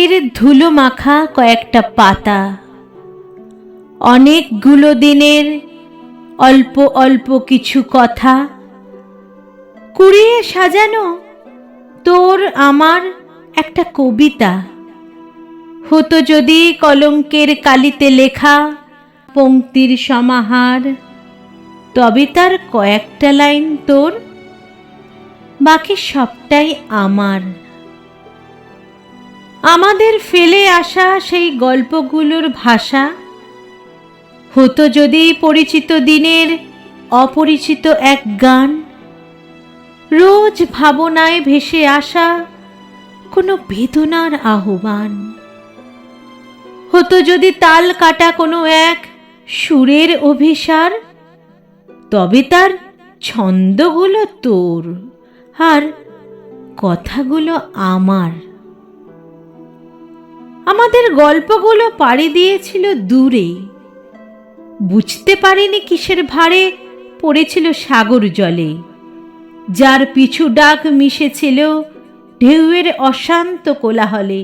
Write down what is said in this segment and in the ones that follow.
পায়ের ধুলো মাখা কয়েকটা পাতা, অনেকগুলো দিনের অল্প অল্প কিছু কথা, কুড়িয়ে সাজানো তোর আমার একটা কবিতা। হতো যদি কলঙ্কের কালিতে লেখা পংক্তির সমাহার, তবে তার কয়েকটা লাইন তোর, বাকি সবটাই আমার। আমাদের ফেলে আসা সেই গল্পগুলোর ভাষা হতো যদি পরিচিত দিনের অপরিচিত এক গান, রোজ ভাবনায় ভেসে আসা কোনো বেদনার আহ্বান। হতো যদি তাল কাটা কোনো এক সুরের অভিসার, তবে তার ছন্দগুলো তোর আর কথাগুলো আমার। আমাদের গল্পগুলো পাড়ি দিয়েছিল দূরে, বুঝতে পারিনি কিসের ভারে পড়েছিল সাগর জলে, যার পিছু ডাক মিশেছিল ঢেউয়ের অশান্ত কোলাহলে।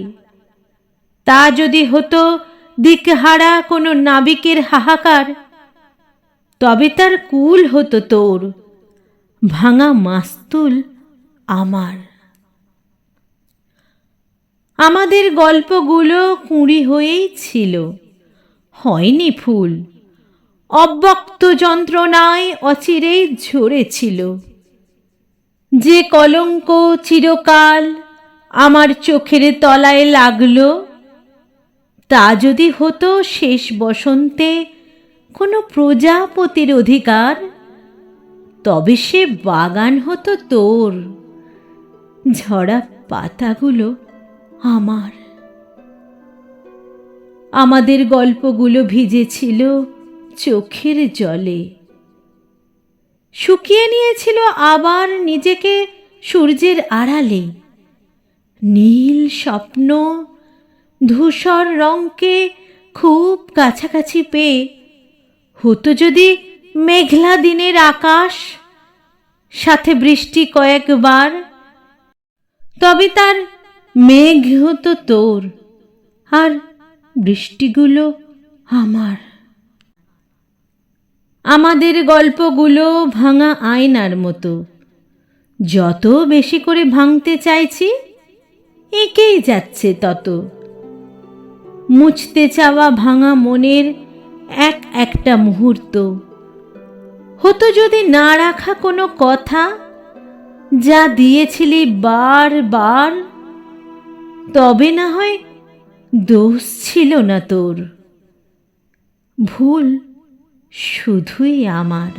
তা যদি হতো দিকহারা কোনো নাবিকের হাহাকার, তবে তার কুল হতো তোর, ভাঙা মাস্তুল আমার। আমাদের গল্পগুলো কুঁড়ি হয়েই ছিল, হয়নি ফুল, অব্যক্ত যন্ত্রণায় অচিরেই ঝরেছিল। যে কলঙ্ক চিরকাল আমার চোখের তলায় লাগলো, তা যদি হতো শেষ বসন্তে কোনো প্রজাপতির অধিকার, তবে সে বাগান হতো তোর, ঝরা পাতাগুলো আমার। আমাদের গল্পগুলো ভিজেছিল চোখের জলে, শুকিয়ে নিয়েছিল আবার নিজেকে সূর্যের আড়ালে। নীল স্বপ্ন ধূসর রঙকে খুব কাছাকাছি পেয়ে হতো যদি মেঘলা দিনের আকাশ, সাথে বৃষ্টি কয়েকবার, তবে তার মেঘ হতো তোর আর বৃষ্টিগুলো আমার। আমাদের গল্পগুলো ভাঙা আয়নার মতো, যত বেশি করে ভাঙতে চাইছি এঁকেই যাচ্ছে তত। মুছতে চাওয়া ভাঙা মনের এক একটা মুহূর্ত হতো যদি না রাখা কোনো কথা, যা দিয়েছিলি বারবার, তবে না হয় দোষ ছিল না তোর, ভুল শুধুই আমার।